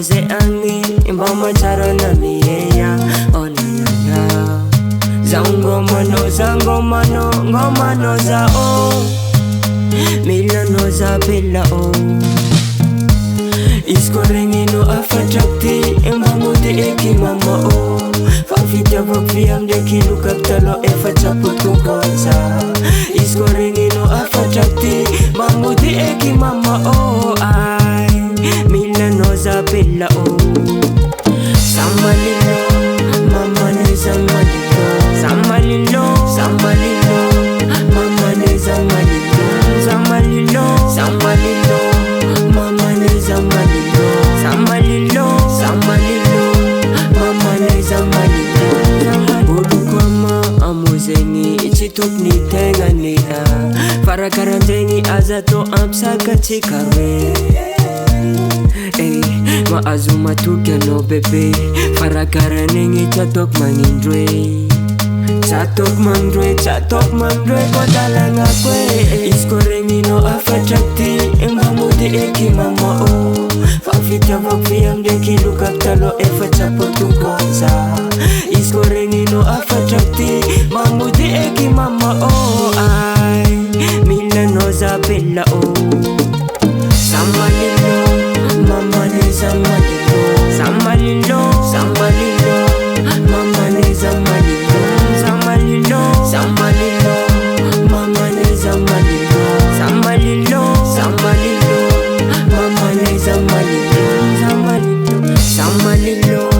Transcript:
ose angi imbama chara na miyeya oh na na na zangomano ngomano za oh milano za bella oh iskorengino afatrakti imbamuti eki mama oh fafitya vakviam deki lukaptalo efatsaput kukonsa iskorengino afatrakti mamuti eki mama oh ay milano za bella oh samalilo mama ne samalilo samalilo mama ne samalilo mama ne samalilo mama ne samalilo ulukwama amuzengi ichitok ni tenganiha farakaranzengi azato amsaka chikarwe ma azuma tukya no bebe farakaranengi chatok manindre chatok mandre kodalanga kwe iskorengino afatrakti imbamuti eki mama oh fafitya vakviam deki lukaptalo efatsapot kukonsa iskorengino afatrakti mamuti eki mama oh ay milano za bella oh samalilo mama ne samalilo mama ne samalilo mama ne samalilo mama ne samalilo